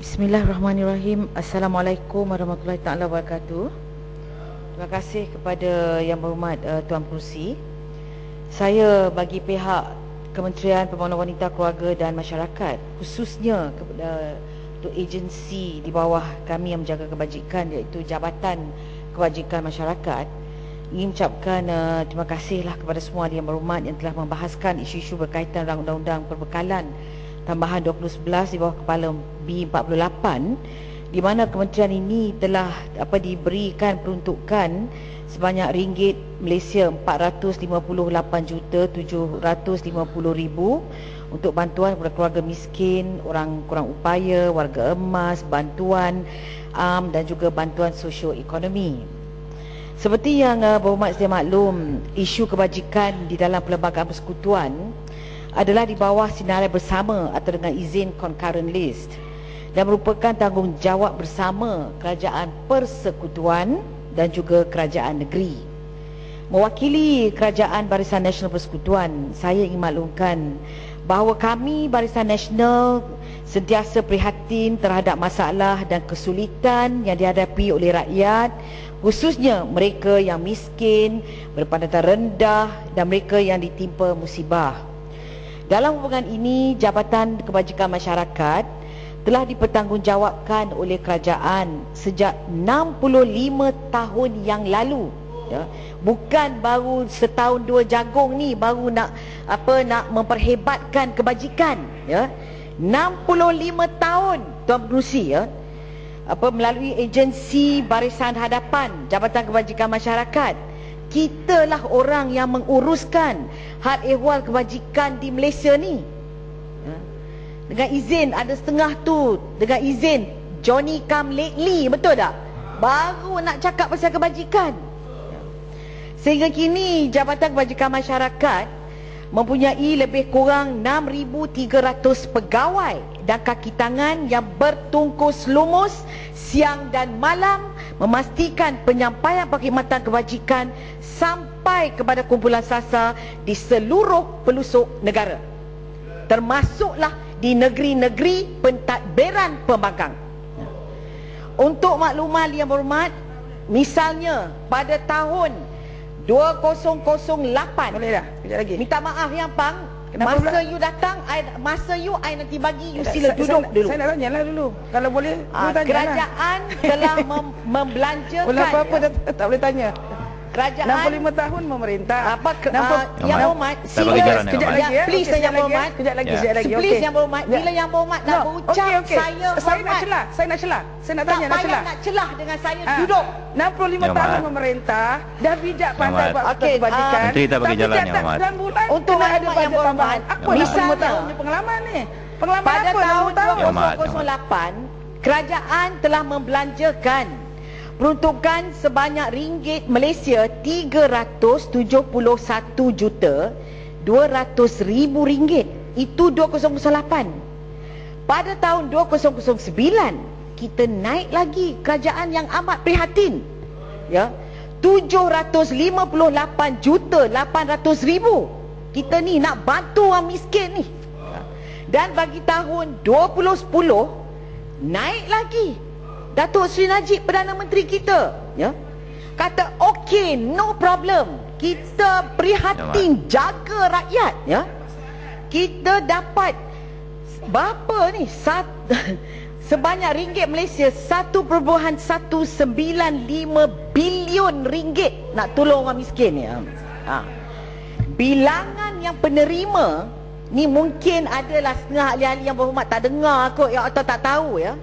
Bismillahirrahmanirrahim. Assalamualaikum warahmatullahi taala wabarakatuh. Terima kasih kepada Yang Berhormat Tuan Pengerusi. Saya bagi pihak Kementerian Pembangunan Wanita, Keluarga dan Masyarakat, khususnya kepada untuk agensi di bawah kami yang menjaga kebajikan, iaitu Jabatan Kebajikan Masyarakat, ingin mengucapkan terima kasihlah kepada semua Yang Berhormat yang telah membahaskan isu-isu berkaitan dengan Undang-Undang Perbekalan Tambahan 2011 di bawah kepala B48, di mana kementerian ini telah diberikan peruntukan sebanyak ringgit Malaysia 458,750,000 untuk bantuan kepada keluarga miskin, orang kurang upaya, warga emas, bantuan dan juga bantuan sosioekonomi. Seperti yang berhormat sedia maklum, isu kebajikan di dalam Perlembagaan Persekutuan adalah di bawah sinarai bersama atau dengan izin concurrent list dan merupakan tanggungjawab bersama Kerajaan Persekutuan dan juga Kerajaan Negeri. Mewakili Kerajaan Barisan Nasional Persekutuan, saya ingin maklumkan bahawa kami Barisan Nasional sentiasa prihatin terhadap masalah dan kesulitan yang dihadapi oleh rakyat, khususnya mereka yang miskin, berpendapatan rendah dan mereka yang ditimpa musibah. Dalam hubungan ini, Jabatan Kebajikan Masyarakat telah dipertanggungjawabkan oleh kerajaan sejak 65 tahun yang lalu. Ya. Bukan baru setahun dua jagung ni baru nak memperhebatkan kebajikan. Ya. 65 tahun Tuan Pengerusi, ya. Melalui agensi Barisan Hadapan Jabatan Kebajikan Masyarakat, kitalah orang yang menguruskan hal ehwal kebajikan di Malaysia ni. Dengan izin, ada setengah tu dengan izin Johnny come lately, betul tak? Baru nak cakap pasal kebajikan. Sehingga kini Jabatan Kebajikan Masyarakat mempunyai lebih kurang 6,300 pegawai dan kaki tangan yang bertungkus lumus siang dan malam memastikan penyampaian perkhidmatan kebajikan sampai kepada kumpulan sasar di seluruh pelosok negara, termasuklah di negeri-negeri pentadbiran pembangkang. Untuk makluman Yang Berhormat, misalnya pada tahun 2008, boleh dah, kejap lagi. minta maaf Yang Pang, Kenapa masa pula? you datang, masa you I nanti bagi, you sila duduk dulu. Saya nak tanya lah dulu. Kalau boleh, Kerajaan telah membelanjakan, boleh apa-apa tak boleh tanya. kerajaan 65 tahun memerintah. Yang Berhormat, Tak bagi jalan, Yang Kejap Berhormat. lagi ya. please Okey, Yang Berhormat. Kejap lagi, Ya. kejap lagi. Please Okey. Yang Berhormat, bila Yang Berhormat nak berucap, okey. saya Saya nak hormat. celah. Saya nak celah. Saya nak Tak tanya, nak payah celah. nak celah dengan saya, Ah, duduk. 65 Yang tahun Berhormat. memerintah, dah bijak pandai Yang buat Okey, kebajikan. Menteri tak bagi Tapi jalan, Yang tiap-tiap Berhormat. 9 bulan Untuk kena ada maklumat Yang bajet tambahan. Berhormat, Apa 65 misalnya, tahun ni pengalaman ni? Pengalaman Pada apa tahun 65 tahun? Yang Berhormat. 2008, kerajaan telah membelanjakan peruntukan sebanyak ringgit Malaysia 371,200,000 ringgit. Itu 2008. Pada tahun 2009, kita naik lagi, kerajaan yang amat prihatin, ya, 758,800,000. Kita ni nak bantu orang miskin ni. Dan bagi tahun 2010 naik lagi. Datuk Seri Najib, Perdana Menteri kita, ya, kata okey, no problem, kita prihatin jaga rakyat, ya. Kita dapat berapa ni? Sebanyak ringgit Malaysia 1.195 bilion ringgit nak tolong orang miskin, ya. Bilangan yang penerima ni mungkin adalah setengah ahli-ahli Yang Berhormat tak dengar kot, ya, atau tak tahu, ya.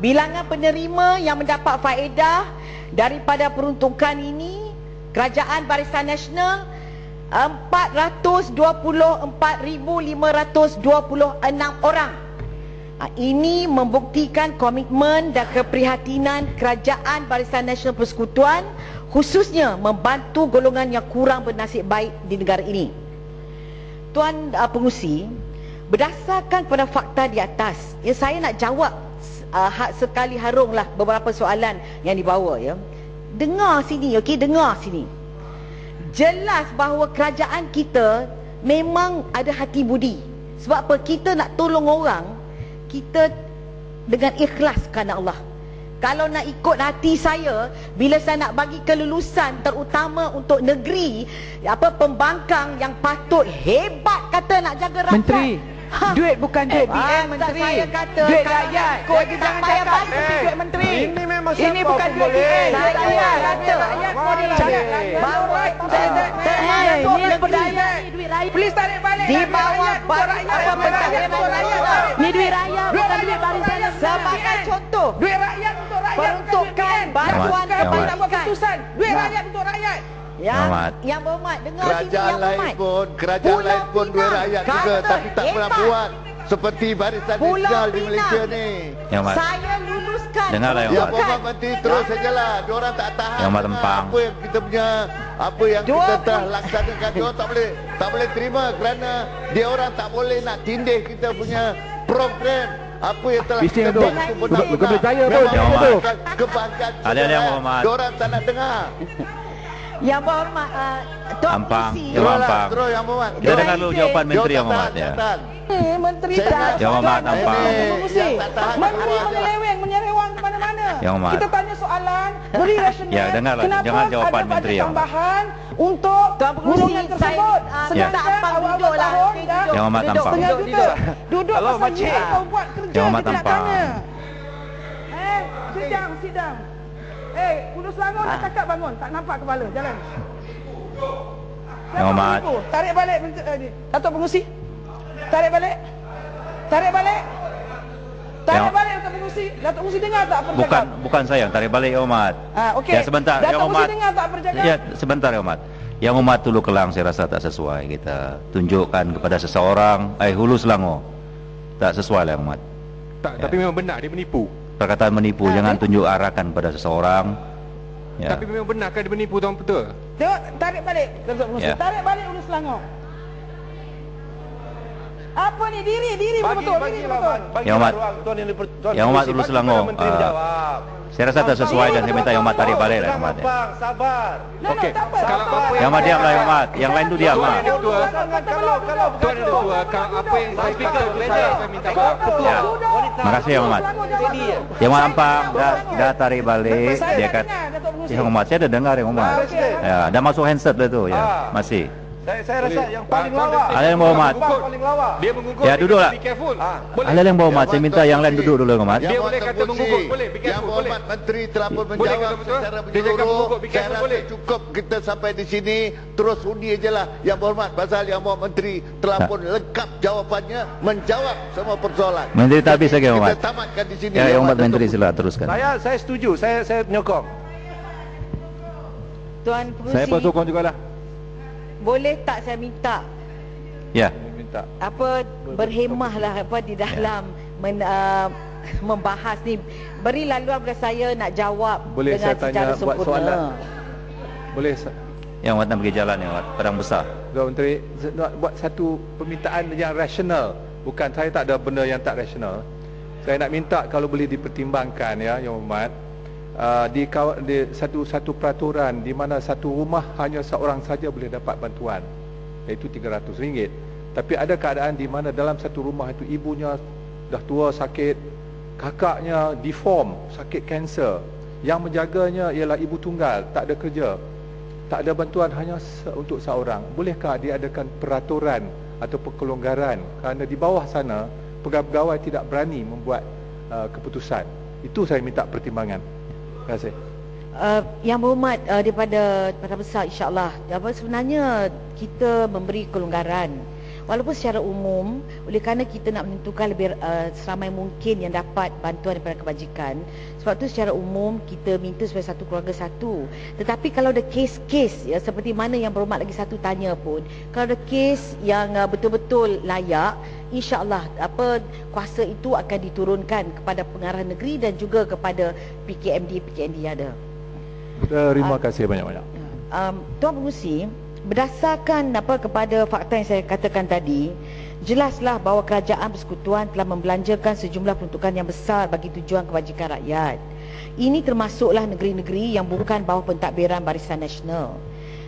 Bilangan penerima yang mendapat faedah daripada peruntukan ini, Kerajaan Barisan Nasional 424,526 orang. Ini membuktikan komitmen dan keprihatinan Kerajaan Barisan Nasional Persekutuan, khususnya membantu golongan yang kurang bernasib baik di negara ini. Tuan Pengerusi, berdasarkan pada fakta di atas, ya, saya nak jawab hak sekali harunglah beberapa soalan yang dibawa, ya. Dengar sini, okey, dengar sini. Jelas bahawa kerajaan kita memang ada hati budi. Sebab apa? Kita nak tolong orang, kita dengan ikhlas kerana Allah. Kalau nak ikut hati saya, bila saya nak bagi kelulusan terutama untuk negeri, pembangkang yang patut hebat kata nak jaga rakyat. Menteri, duit bukan duit BN, Menteri. Saya kata duit kalau rakyat. ikut Jadi tak jangan payah cakap balik. seperti duit Menteri. Ini memang Ini siapa bukan pun duit boleh. BN. Saya kata bahawa Ini berdaya, duit rakyat. Please tarik balik. di bawah Ni duit rakyat, bukan duit barisan. sebagai contoh Duit rakyat untuk rakyat. peruntukan bantuan kepada kebajikan. keputusan. Duit rakyat untuk rakyat. Yang berhormat, dengar sini Kerajaan yang lain berhormat. pun, kerajaan Pulau lain pun duit Pinang rakyat juga, kata tapi tak pernah hebat. buat seperti Barisan Pulau Nasional di Pinang. Malaysia ni. Yang Mat, Saya luluskan. Dengarlah, Yang Ya, Mat. Bapak Menteri terus sajalah. Diorang tak tahan Yang Mat dengan Tempang. apa yang kita punya, apa yang kita telah laksanakan. Diorang tak boleh terima kerana dia orang tak boleh nak tindih kita punya program. Apa yang telah Bising kita tu. buat itu benar-benar. Bukan berjaya pun. Memang Yang Mat. merupakan kebanggaan Ada yang saudara. berhormat. Diorang tak nak dengar. Yang berhormat, Tuan Ampang. Pengerusi. Yang Ampang. Terus yang berhormat. Kita dengar dulu jawapan Menteri Yang Hormat ya. Menteri Saya tak. ingat- Yang Hormat Ampang. Yang tak tahan Menteri keluar. menyeleweng, menyerewang ke mana-mana. Yang Hormat. Kita tanya soalan, beri rasional. Ya, dengarlah. Kenapa Jangan jawapan ada Menteri bajet Yang Hormat. tambahan untuk Tuan Pengerusi, golongan tersebut. saya, Sedangkan Ampang awal-awal duduk lah. tahun Okey, dah duduk. Yang Hormat Duduk, Ampang. setengah duduk, juta. duduk. Duduk Halo, pasal Makcik. ni kau buat kerja, Yang Hormat kita nak Ampang. tanya. Sidang. Urus Selangor nak cakap bangun. Tak nampak kepala, jalan. Yang Hormat. Tarik balik Datuk Pengerusi. Tarik balik. Tarik balik Datuk Pengerusi. Datuk Pengerusi dengar tak apa cakap? Bukan saya yang tarik balik Yang Hormat. Okey. Ya sebentar Datuk Yang Pengerusi Hormat. dengar tak apa cakap? Ya sebentar Yang Hormat. Yang Hormat Tulu Kelang saya rasa tak sesuai kita tunjukkan kepada seseorang Hulu Selangor. Tak sesuai lah Yang Hormat. Tak, Ya. tapi memang benar dia menipu. Perkataan menipu jangan tunjuk arahkan pada seseorang. Ya. Tapi memang benar kan dia menipu tuan betul. Tengok, tarik balik Datuk Pengerusi. Ya. Tarik balik Urus Selangor. Apa ni? Diri betul. Diri betul. Yang Hormat. Yang Hormat Hulu Selangor. Saya rasa tak sesuai dan saya minta Yang Hormat tarik balik lah Yang Hormat. Sabar. Okey. Tak apa. Kalau apa Yang Hormat diamlah Yang Hormat. Yang lain tu diam lah. Tuan yang kedua, tuan yang kedua, kalau apa yang saya fikir saya akan minta maaf. Ya. Terima kasih Yang Hormat. Yang Hormat Ampang dah tarik balik. Dia kata Yang Hormat saya dah dengar Yang Hormat. Ya, dah masuk handset dah tu ya. Masih. Saya rasa yang paling lawak. Ada yang berhormat. Paling lawak. Dia mengugut. Ya, duduklah. Be careful. Ada yang berhormat. Saya minta yang lain duduk dulu Yang Hormat. Dia boleh kata mengugut, boleh, be Yang careful, berhormat boleh. Menteri telah pun Boleh menjawab kata betul? secara Dia cakap mengugut, menyeluruh. be Saya careful, rasa boleh. cukup kita sampai di sini. Terus undi je lah Yang berhormat. Pasal Yang berhormat Menteri telah Tak. pun lengkap jawapannya. Menjawab semua persoalan. Menteri tak habis lagi Yang Hormat. Kita tamatkan di sini. Ya Yang Hormat Datuk. Menteri sila teruskan. Saya setuju. Saya menyokong. Tuan Saya pun Pengerusi, sokong jugalah. boleh tak saya minta Ya. Minta. berhemahlah di dalam membahas ni. Beri laluan kepada saya nak jawab Boleh dengan saya tanya, secara buat sempurna. soalan? Boleh Yang Hormat nak pergi jalan Yang Hormat. Padang besar. Tuan Menteri nak buat satu permintaan yang rasional. Bukan saya tak ada benda yang tak rasional. Saya nak minta kalau boleh dipertimbangkan ya Yang Hormat, di satu peraturan di mana satu rumah hanya seorang saja boleh dapat bantuan, iaitu RM300. Tapi ada keadaan di mana dalam satu rumah itu ibunya dah tua sakit, kakaknya deform, sakit kanser, yang menjaganya ialah ibu tunggal, tak ada kerja, tak ada bantuan, hanya untuk seorang. Bolehkah diadakan peraturan atau kelonggaran kerana di bawah sana pegawai-pegawai tidak berani membuat keputusan. Itu saya minta pertimbangan. Terima kasih. Yang berhormat, daripada Padang Besar insya-Allah, sebenarnya kita memberi kelonggaran walaupun secara umum, oleh kerana kita nak menentukan lebih seramai mungkin yang dapat bantuan daripada kebajikan. Sebab tu secara umum kita minta supaya satu keluarga satu. Tetapi kalau ada kes-kes ya, seperti mana yang berhormat lagi satu tanya pun, kalau ada kes yang betul-betul layak, insya-Allah kuasa itu akan diturunkan kepada pengarah negeri dan juga kepada PKMD yang ada. Terima kasih banyak-banyak. Tuan Pengerusi, berdasarkan kepada fakta yang saya katakan tadi, jelaslah bahawa kerajaan persekutuan telah membelanjakan sejumlah peruntukan yang besar bagi tujuan kebajikan rakyat. Ini termasuklah negeri-negeri yang bukan bawah pentadbiran Barisan Nasional.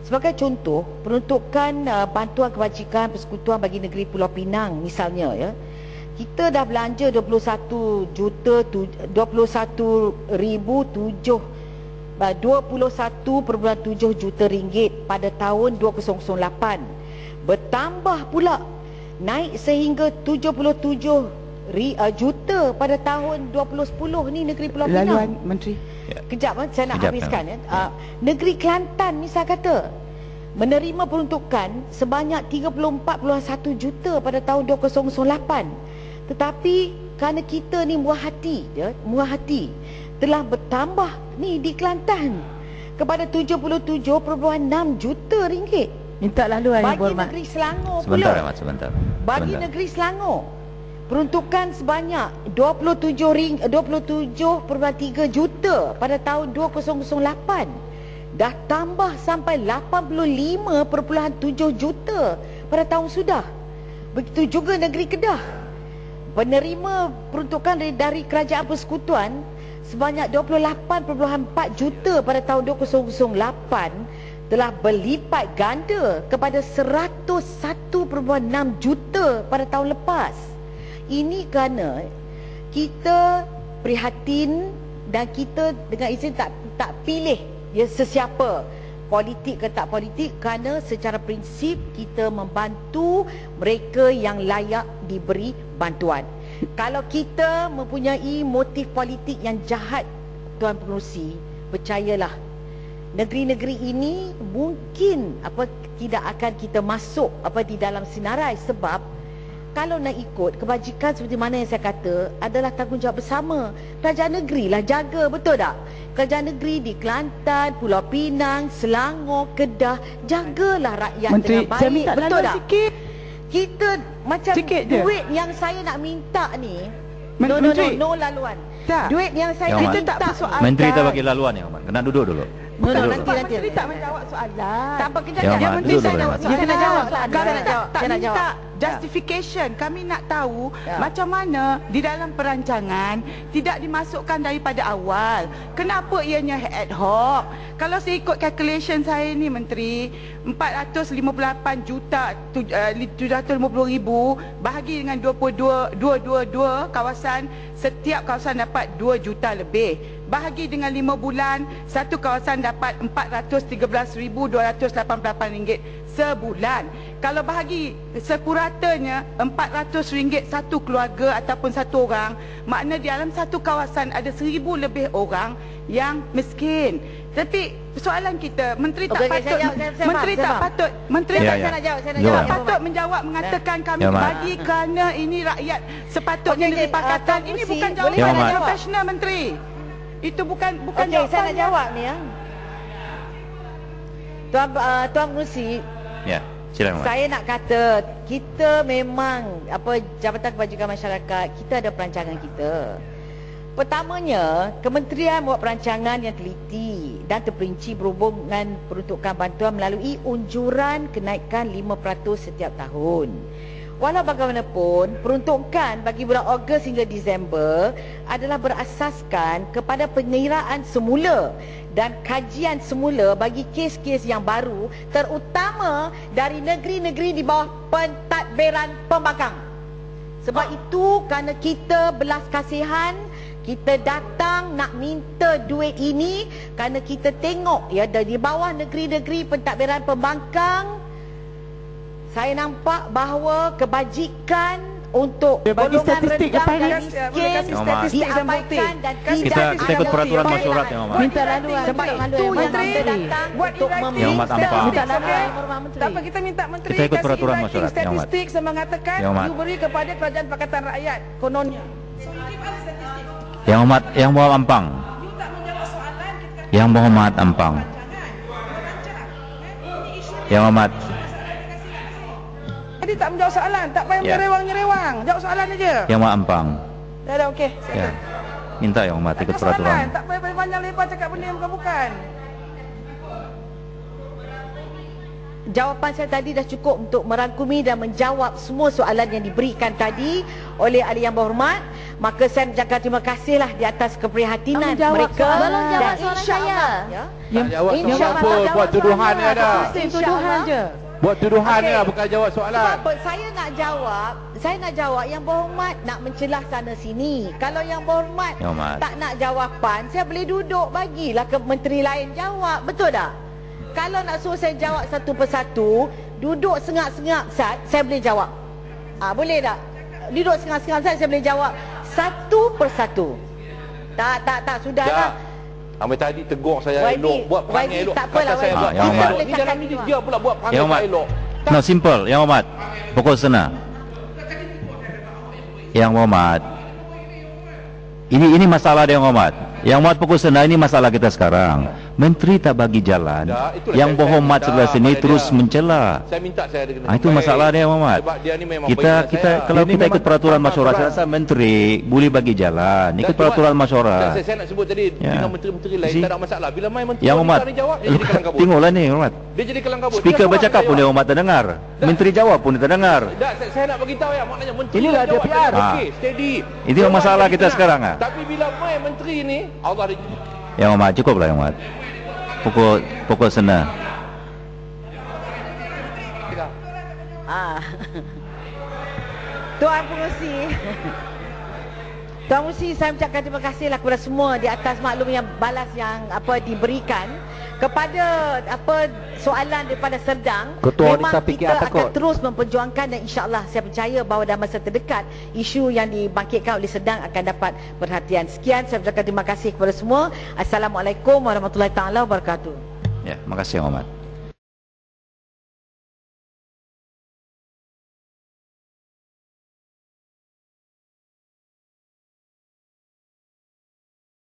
Sebagai contoh, peruntukan bantuan kebajikan persekutuan bagi negeri Pulau Pinang misalnya ya, kita dah belanja 21.7 juta ringgit pada tahun 2008. Bertambah pula naik sehingga 77 juta pada tahun 2010 ni negeri Pulau Pinang. Laluan Menteri. Kejap saya nak habiskan ya. Negeri Kelantan ni saya kata menerima peruntukan sebanyak 34.1 juta pada tahun 2008. Tetapi kerana kita ni murah hati telah bertambah ni di Kelantan kepada 77.6 juta ringgit. Minta laluan yang bagi berhormat. negeri Selangor Sebentar, pula. sebentar. Bagi negeri Selangor peruntukan sebanyak 27.3 juta pada tahun 2008 dah tambah sampai 85.7 juta pada tahun sudah. Begitu juga negeri Kedah. Penerima peruntukan dari kerajaan persekutuan sebanyak 28.4 juta pada tahun 2008 telah berlipat ganda kepada 101.6 juta pada tahun lepas. Ini kerana kita prihatin dan kita dengan izin tak pilih ya sesiapa, politik ke tak politik, kerana secara prinsip kita membantu mereka yang layak diberi bantuan. Kalau kita mempunyai motif politik yang jahat, Tuan Pengerusi, percayalah negeri-negeri ini mungkin tidak akan kita masuk di dalam sinarai, sebab kalau nak ikut kebajikan seperti mana yang saya kata adalah tanggungjawab bersama. Kerajaan negeri lah jaga, betul tak? Kerajaan negeri di Kelantan, Pulau Pinang, Selangor, Kedah, jagalah rakyat Menteri, dengan baik, saya minta betul tak? sikit. Kita macam Sikit je. duit yang saya nak minta ni, Menteri. no laluan. Tak. Duit yang saya Yang nak Mat. minta persoalan. Menteri tak bagi laluan ya, Mat. Kena duduk dulu. nanti. Menteri tak menjawab soalan. Tak apa, kejap. Ya, Ya, Mat, Menteri duduk saya dulu, nak Mat. saya nak jawab. Kalau Saya nak jawab. tak Saya nak minta jawab. justification, kami nak tahu Ya. macam mana di dalam perancangan tidak dimasukkan daripada awal. Kenapa ianya ad hoc? Kalau saya ikut calculation saya ni Menteri, 458 juta 750,000 bahagi dengan 22 kawasan, setiap kawasan dapat 2 juta lebih. Bahagi dengan 5 bulan, satu kawasan dapat RM413,288 sebulan. Kalau bahagi sepuratanya RM400 satu keluarga ataupun satu orang, makna di dalam satu kawasan ada 1,000 lebih orang yang miskin. Tapi soalan kita, Menteri tak patut, Menteri tak patut, Menteri Ya, tak ya. Saya nak jawab. tak patut menjawab mengatakan kami Ya, Mat. bagi kerana ini rakyat sepatutnya Okey, disepakatkan. Tuan Ini Pengerusi, bukan boleh jawapan saya yang jawab? profesional Menteri. Itu bukan Okey, jawapan. saya nak jawab ni ya. Tuan Pengerusi, Ya, silakan, Mat. saya nak kata kita memang Jabatan Kebajikan Masyarakat, kita ada perancangan kita. Pertamanya, kementerian buat perancangan yang teliti dan terperinci berhubung dengan peruntukan bantuan melalui unjuran kenaikan 5% setiap tahun. Walau bagaimanapun, peruntukan bagi bulan Ogos hingga Disember adalah berasaskan kepada pengiraan semula dan kajian semula bagi kes-kes yang baru, terutama dari negeri-negeri di bawah pentadbiran pembangkang. Sebab itu, kerana kita belas kasihan, kita datang nak minta duit ini kerana kita tengok ya di bawah negeri-negeri pentadbiran pembangkang, saya nampak bahawa kebajikan untuk Dia bagi golongan statistik rendah lepas dan ni. miskin statistik dan bukti. diabaikan dan Kita ikut peraturan masyarakat yang Mat. Minta laluan. Sebab itu Menteri. kita datang Buat untuk e-writing. Yang Mat tampang. Minta laluan. Menteri. Tak apa, kita minta Menteri Kita ikut kasih peraturan e-writing masyarakat, Yang Mat. statistik yang mengatakan Yang Mat. you beri kepada Kerajaan Pakatan Rakyat kononnya. Yang Mat, yang bawah Ampang. Yang Muhammad Ampang. Yang Muhammad. Jadi tak menjawab soalan, tak payah Ya. menyerewang-nyerewang. Jawab soalan aja. Yang Muhammad Ampang. Dah okey. Ya. Minta Yang Muhammad ikut peraturan. Tak payah panjang lebar cakap benda yang bukan-bukan. Jawapan saya tadi dah cukup untuk merangkumi dan menjawab semua soalan yang diberikan tadi oleh ahli yang berhormat. Maka saya mengucapkan terima kasihlah di atas keprihatinan mereka. Belum jawab Dan soalan insya-Allah, saya. ya. Tak jawab InsyaAllah apa, buat tuduhan ni ada. InsyaAllah, Tuduhan je. Buat tuduhan lah, bukan jawab soalan. Sebab apa? Saya nak jawab yang berhormat nak mencelah sana sini. Kalau yang berhormat tak nak jawapan, saya boleh duduk bagilah ke menteri lain jawab. Betul tak? Kalau nak suruh saya jawab satu persatu, duduk sengak-sengak Sat, saya boleh jawab. Boleh tak? Duduk sengak-sengak Sat, saya boleh jawab satu persatu. Tak, sudahlah. Ambil tadi tegur saya elok, buat perangai elok. Tak apalah, saya buat perangai elok. Ni dalam ni dia pula buat perangai tak elok. No, simple. Yang hormat, pokok senang. Yang hormat, ini masalah dia, yang hormat. Yang hormat pokok senang, ini masalah kita sekarang. Menteri tak bagi jalan, yang berhormat sebelah sini terus mencela. Saya minta saya ada Itu masalah dia, Muhammad. Sebab dia ni memang kita kalau kita ikut peraturan masyarakat, saya rasa menteri boleh bagi jalan. Ikut peraturan masyarakat. Saya nak sebut tadi dengan menteri-menteri lain tak ada masalah. Bila main menteri yang Muhammad jawab, dia jadi kelang kabut. Tengoklah ni, Muhammad. Dia jadi kelang kabut. Speaker bercakap pun dia Muhammad tak dengar. Menteri jawab pun dia tak dengar. Saya nak bagi tahu ya, maknanya menteri inilah dia PR. Okey, steady. Itu yang masalah kita sekarang. Tapi bila main menteri ni, Allah dia. Yang Muhammad cukuplah, yang Muhammad. Pokok senang. Tuan Pengerusi. Tuan Pengerusi, saya mengucapkan terima kasihlah kepada semua di atas maklum yang balas yang diberikan kepada soalan daripada Serdang. Ketua memang Wanita kita PKR akan terus memperjuangkan dan insya-Allah saya percaya bahawa dalam masa terdekat isu yang dibangkitkan oleh Serdang akan dapat perhatian. Sekian, saya ucapkan terima kasih kepada semua. Assalamualaikum warahmatullahi taala wabarakatuh. Ya, terima kasih Muhammad.